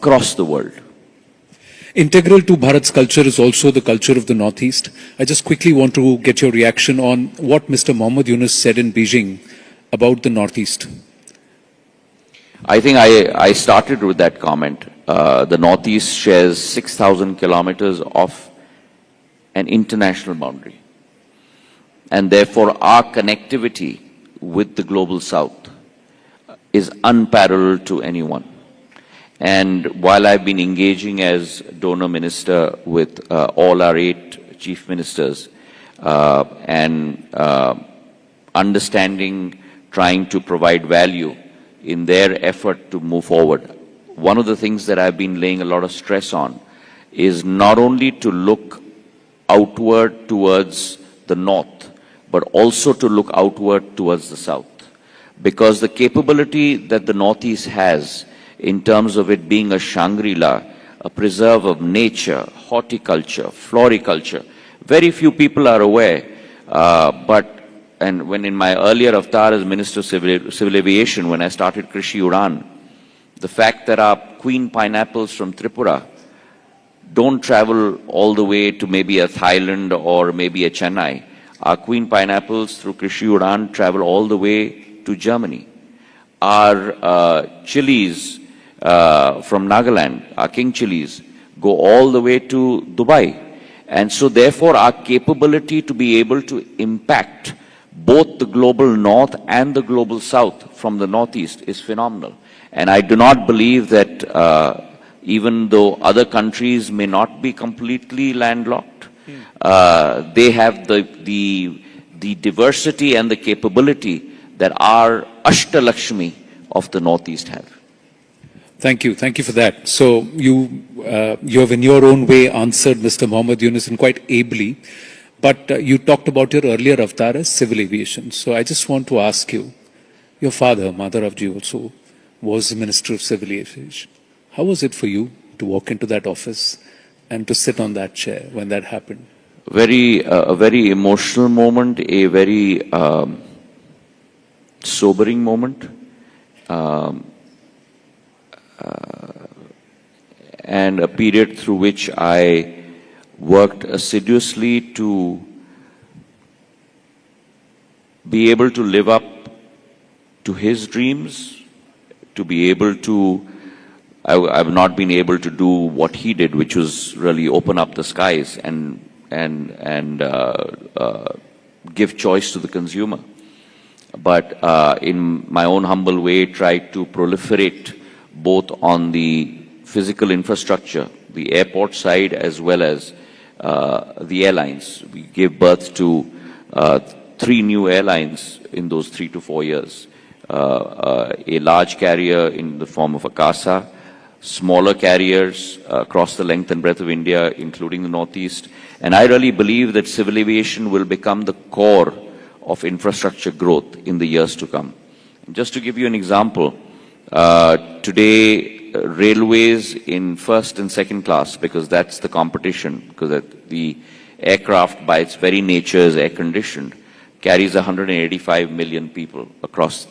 across the world. Integral to Bharat's culture is also the culture of the Northeast. I just quickly want to get your reaction on what Mr. Mohammad Yunus said in Beijing about the Northeast. I think I started with that comment. The Northeast shares 6,000 kilometers of an international boundary. And therefore, our connectivity with the global South is unparalleled to anyone. And while I've been engaging as donor minister with all our 8 chief ministers and understanding, trying to provide value in their effort to move forward, one of the things that I've been laying a lot of stress on is not only to look outward towards the north, but also to look outward towards the south. Because the capability that the Northeast has in terms of it being a Shangri-La, a preserve of nature, horticulture, floriculture, very few people are aware. And when in my earlier avatar as Minister of Civil Aviation, when I started Krishi Udan, the fact that our queen pineapples from Tripura don't travel all the way to maybe a Thailand or maybe a Chennai. Our queen pineapples through Krishi Udan travel all the way to Germany. Our chilies from Nagaland, our king chilies, go all the way to Dubai. And so therefore our capability to be able to impact both the global north and the global south from the Northeast is phenomenal. And I do not believe that even though other countries may not be completely landlocked, they have the diversity and the capability that our Ashtalakshmi of the Northeast have. Thank you for that. So you have in your own way answered Mr. Mohammad Yunus and quite ably, but you talked about your earlier avatar as civil aviation. So I just want to ask you, your father, Madharavji also, was the Minister of Civil Aviation. How was it for you to walk into that office and to sit on that chair when that happened? A very emotional moment, a very sobering moment, and a period through which I worked assiduously to be able to live up to his dreams, to be able to, I've not been able to do what he did, which was really open up the skies and give choice to the consumer. But in my own humble way, tried to proliferate both on the physical infrastructure, the airport side, as well as the airlines. We gave birth to 3 new airlines in those 3 to 4 years. A large carrier in the form of Akasa, smaller carriers across the length and breadth of India, including the Northeast. And I really believe that civil aviation will become the core of infrastructure growth in the years to come. And just to give you an example, today railways in first and second class, because that's the competition, because the aircraft by its very nature is air conditioned, carries 185 million people across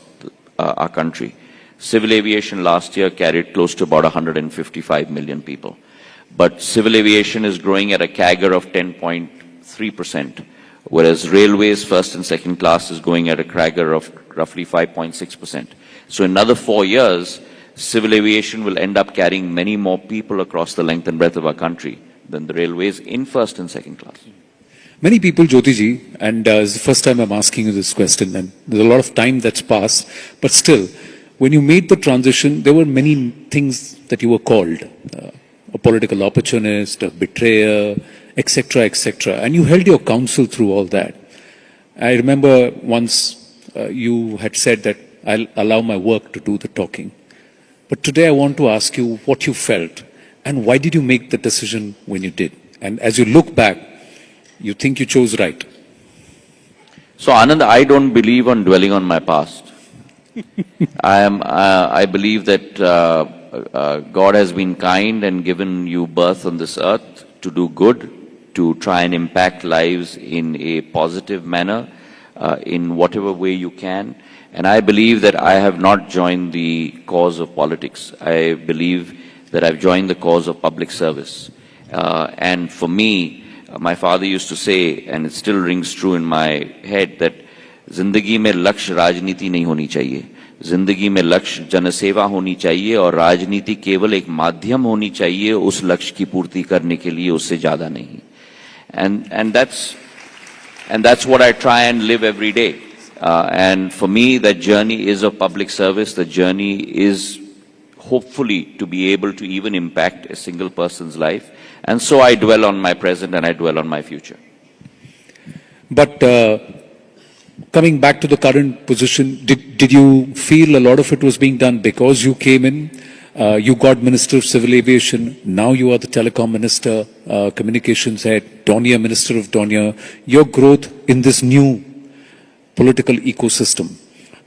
our country. Civil aviation last year carried close to about 155 million people. But civil aviation is growing at a CAGR of 10.3%, whereas railways first and second class is going at a CAGR of roughly 5.6%. So in another 4 years, civil aviation will end up carrying many more people across the length and breadth of our country than the railways in first and second class. Many people, Jyotiji, and it's the first time I'm asking you this question, and there's a lot of time that's passed, but still, when you made the transition, there were many things that you were called, a political opportunist, a betrayer, etc., etc., and you held your counsel through all that. I remember once you had said that I'll allow my work to do the talking. But today I want to ask you what you felt and why did you make the decision when you did? And as you look back, you think you chose right? So Anand, I don't believe on dwelling on my past. I believe that God has been kind and given you birth on this earth to do good, to try and impact lives in a positive manner, in whatever way you can. And I believe that I have not joined the cause of politics. I believe that I've joined the cause of public service. And for me, my father used to say, and it still rings true in my head, that जिंदगी में लक्ष्य राजनीति नहीं होनी चाहिए, जिंदगी में लक्ष्य जनसेवा होनी चाहिए और राजनीति केवल एक माध्यम होनी चाहिए उस लक्ष्य की पूर्ति करने के लिए, उससे ज्यादा नहीं. And that's what I try and live every day. And for me, that journey is of public service. The journey is hopefully to be able to even impact a single person's life. And so I dwell on my present and I dwell on my future. But coming back to the current position, did you feel a lot of it was being done because you came in, you got Minister of Civil Aviation, now you are the Telecom Minister, Communications Head, Dornier Minister of Dornier, your growth in this new political ecosystem?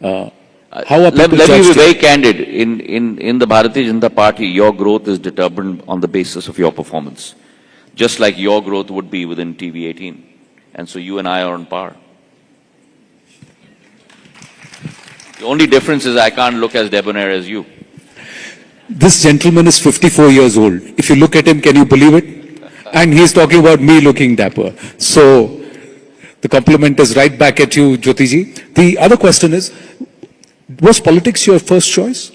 How are people Let me be judged? very candid. In the Bharatiya Janata Party, your growth is determined on the basis of your performance. Just like your growth would be within TV18. And so you and I are on par. The only difference is I can't look as debonair as you. This gentleman is 54 years old. If you look at him, can you believe it? And he's talking about me looking dapper. So the compliment is right back at you, Jyotiji. The other question is, was politics your first choice?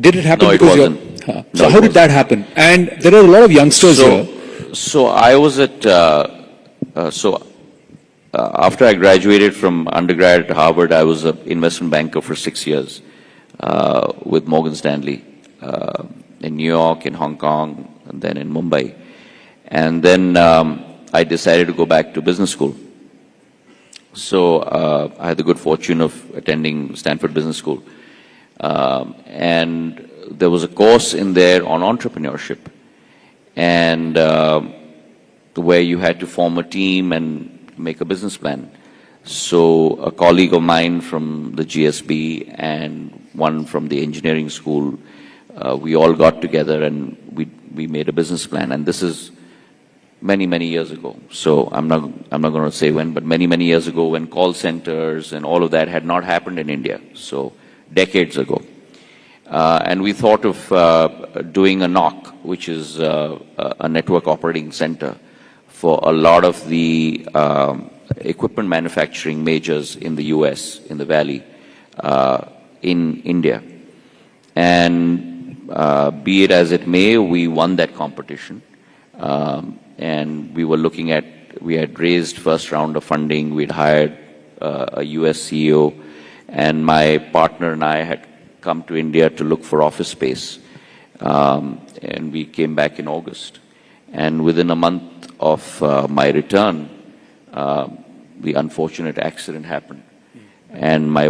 Did it happen No, it because wasn't. you're... No, So it how did that happen? And there are a lot of youngsters here. So I was at, after I graduated from undergrad at Harvard, I was an investment banker for 6 years with Morgan Stanley in New York, in Hong Kong, and then in Mumbai. And then I decided to go back to business school. So I had the good fortune of attending Stanford Business School. And there was a course in there on entrepreneurship. And where you had to form a team and make a business plan. So a colleague of mine from the GSB and one from the engineering school, we all got together and we made a business plan. And this is many years ago. So I'm not going to say when, but many years ago when call centers and all of that had not happened in India. So decades ago. And we thought of doing a NOC, which is a network operating center for a lot of the equipment manufacturing majors in the US, in the Valley, in India. And be it as it may, we won that competition. And we were looking at, we had raised first round of funding, we'd hired a US CEO, and my partner and I had come to India to look for office space. And we came back in August. And within a month of my return, the unfortunate accident happened. And my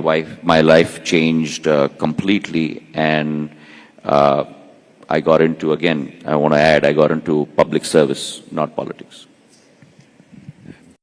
life changed completely, and I got into, again, I want to add, I got into public service, not politics.